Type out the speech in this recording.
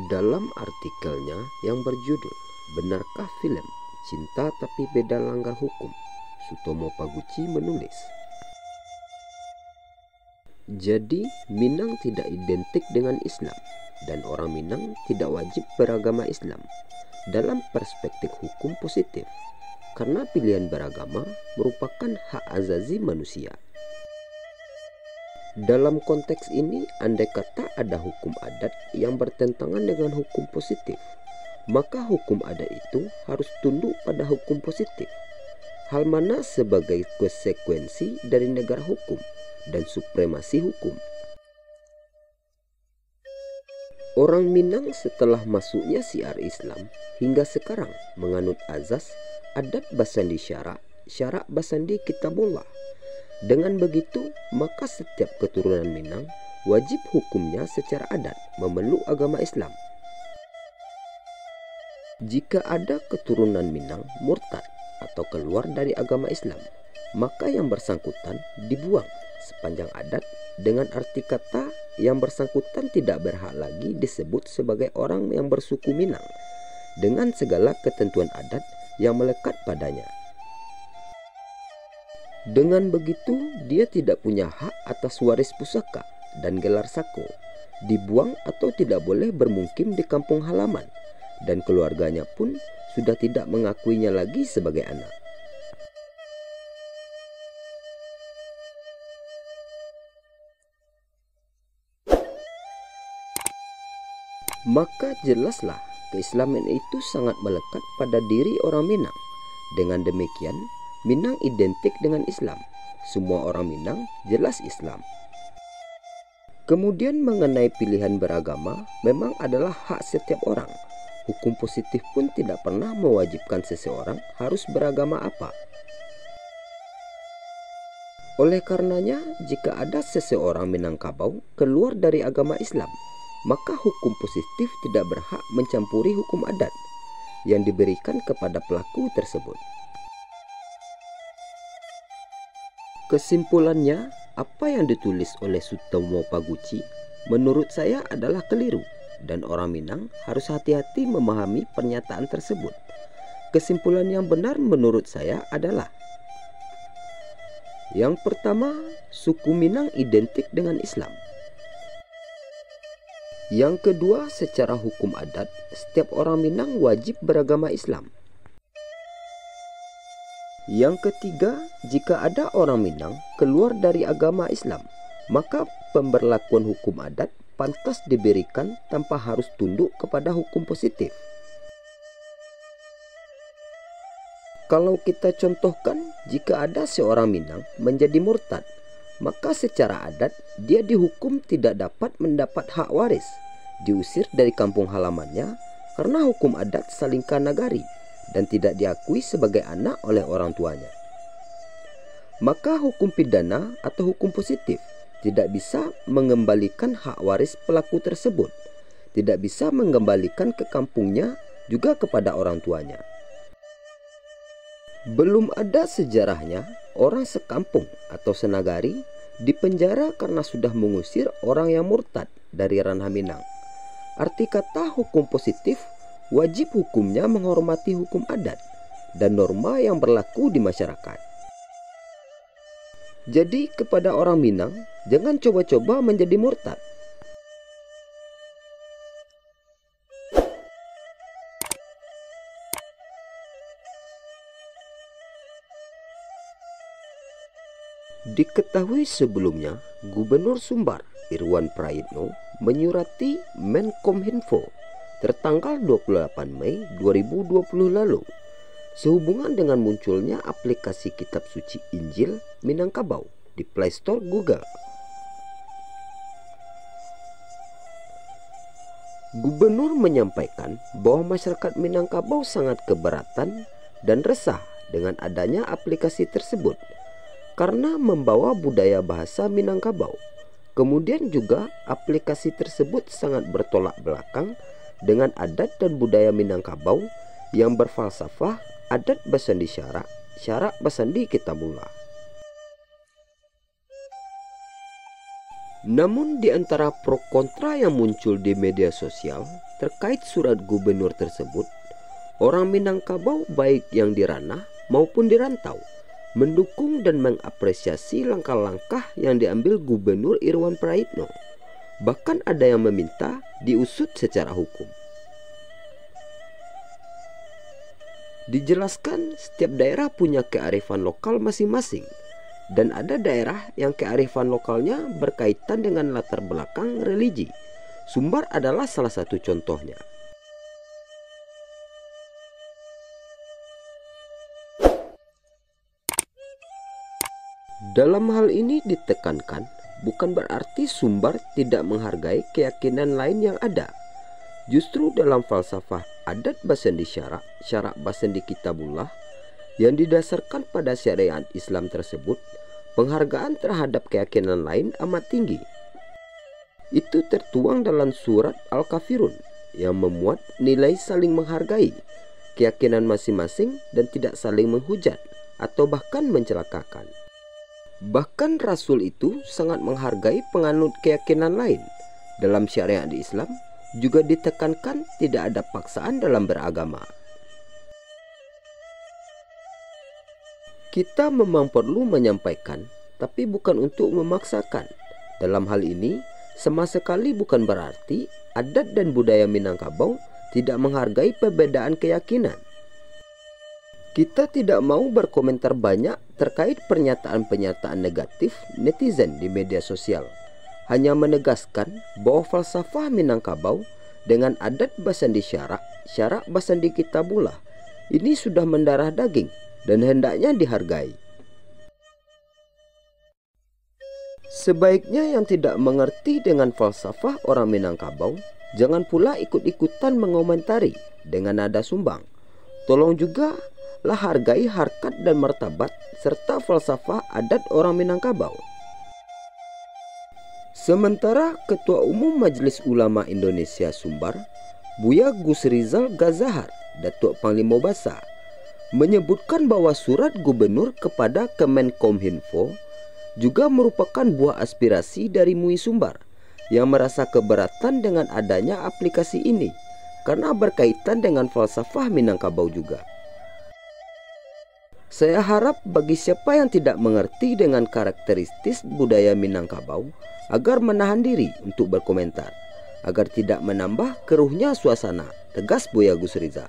Dalam artikelnya yang berjudul "Benarkah Film Cinta Tapi Beda Langgar Hukum?", Sutomo Paguchi menulis, jadi Minang tidak identik dengan Islam dan orang Minang tidak wajib beragama Islam dalam perspektif hukum positif, karena pilihan beragama merupakan hak azazi manusia. Dalam konteks ini, andai kata ada hukum adat yang bertentangan dengan hukum positif, maka hukum adat itu harus tunduk pada hukum positif. Hal mana sebagai konsekuensi dari negara hukum dan supremasi hukum. Orang Minang setelah masuknya syiar Islam hingga sekarang menganut azas adat basandi syarak basandi kitabullah. Dengan begitu, maka setiap keturunan Minang wajib hukumnya secara adat memeluk agama Islam. Jika ada keturunan Minang murtad atau keluar dari agama Islam, maka yang bersangkutan dibuang sepanjang adat, dengan arti kata yang bersangkutan tidak berhak lagi disebut sebagai orang yang bersuku Minang dengan segala ketentuan adat yang melekat padanya. Dengan begitu, dia tidak punya hak atas waris pusaka dan gelar sako, dibuang atau tidak boleh bermukim di kampung halaman, dan keluarganya pun sudah tidak mengakuinya lagi sebagai anak. Maka jelaslah keislaman itu sangat melekat pada diri orang Minang. Dengan demikian, Minang identik dengan Islam. Semua orang Minang jelas Islam. Kemudian mengenai pilihan beragama, memang adalah hak setiap orang. Hukum positif pun tidak pernah mewajibkan seseorang harus beragama apa. Oleh karenanya, jika ada seseorang Minangkabau keluar dari agama Islam, maka hukum positif tidak berhak mencampuri hukum adat yang diberikan kepada pelaku tersebut. Kesimpulannya, apa yang ditulis oleh Sutomo Paguchi menurut saya adalah keliru, dan orang Minang harus hati-hati memahami pernyataan tersebut. Kesimpulan yang benar menurut saya adalah: yang pertama, suku Minang identik dengan Islam. Yang kedua, secara hukum adat, setiap orang Minang wajib beragama Islam. Yang ketiga, jika ada orang Minang keluar dari agama Islam, maka pemberlakuan hukum adat pantas diberikan tanpa harus tunduk kepada hukum positif. Kalau kita contohkan, jika ada seorang Minang menjadi murtad, maka secara adat dia dihukum tidak dapat mendapat hak waris, diusir dari kampung halamannya karena hukum adat salingka nagari, dan tidak diakui sebagai anak oleh orang tuanya. Maka hukum pidana atau hukum positif tidak bisa mengembalikan hak waris pelaku tersebut, tidak bisa mengembalikan ke kampungnya juga kepada orang tuanya. Belum ada sejarahnya orang sekampung atau senagari dipenjara karena sudah mengusir orang yang murtad dari ranah Minang. Arti kata hukum positif, wajib hukumnya menghormati hukum adat dan norma yang berlaku di masyarakat. Jadi kepada orang Minang, jangan coba-coba menjadi murtad. Diketahui sebelumnya, Gubernur Sumbar Irwan Prayitno menyurati Menkominfo tertanggal 28 Mei 2020 lalu sehubungan dengan munculnya aplikasi kitab suci Injil Minangkabau di Play Store Google. Gubernur menyampaikan bahwa masyarakat Minangkabau sangat keberatan dan resah dengan adanya aplikasi tersebut karena membawa budaya bahasa Minangkabau. Kemudian juga aplikasi tersebut sangat bertolak belakang dengan adat dan budaya Minangkabau yang berfalsafah adat basandi syarak basandi kitabullah. Namun di antara pro kontra yang muncul di media sosial terkait surat gubernur tersebut, orang Minangkabau baik yang di ranah maupun di rantau mendukung dan mengapresiasi langkah-langkah yang diambil Gubernur Irwan Prayitno. Bahkan ada yang meminta diusut secara hukum. Dijelaskan setiap daerah punya kearifan lokal masing-masing, dan ada daerah yang kearifan lokalnya berkaitan dengan latar belakang religi. Sumbar adalah salah satu contohnya. Dalam hal ini ditekankan, bukan berarti Sumbar tidak menghargai keyakinan lain yang ada. Justru dalam falsafah adat Basandi Syarak, Syarak Basandi Kitabullah, yang didasarkan pada syariat Islam tersebut, penghargaan terhadap keyakinan lain amat tinggi. Itu tertuang dalam surat Al-Kafirun yang memuat nilai saling menghargai keyakinan masing-masing dan tidak saling menghujat atau bahkan mencelakakan. Bahkan Rasul itu sangat menghargai penganut keyakinan lain. Dalam syariat di Islam juga ditekankan tidak ada paksaan dalam beragama. Kita memang perlu menyampaikan, tapi bukan untuk memaksakan. Dalam hal ini, sama sekali bukan berarti adat dan budaya Minangkabau tidak menghargai perbedaan keyakinan. Kita tidak mau berkomentar banyak terkait pernyataan-pernyataan negatif netizen di media sosial. Hanya menegaskan bahwa falsafah Minangkabau dengan adat Basandi Syarak, Syarak Basandi Kitabullah ini sudah mendarah daging dan hendaknya dihargai. Sebaiknya yang tidak mengerti dengan falsafah orang Minangkabau jangan pula ikut-ikutan mengomentari dengan nada sumbang. Tolong juga lah hargai harkat dan martabat serta falsafah adat orang Minangkabau. Sementara Ketua Umum Majelis Ulama Indonesia Sumbar, Buya Gus Rizal Gazahar, Datuk Panglima Basa, menyebutkan bahwa surat gubernur kepada Kemenkominfo juga merupakan buah aspirasi dari MUI Sumbar yang merasa keberatan dengan adanya aplikasi ini karena berkaitan dengan falsafah Minangkabau juga. Saya harap bagi siapa yang tidak mengerti dengan karakteristik budaya Minangkabau agar menahan diri untuk berkomentar, agar tidak menambah keruhnya suasana, tegas Buya Gus Rizal.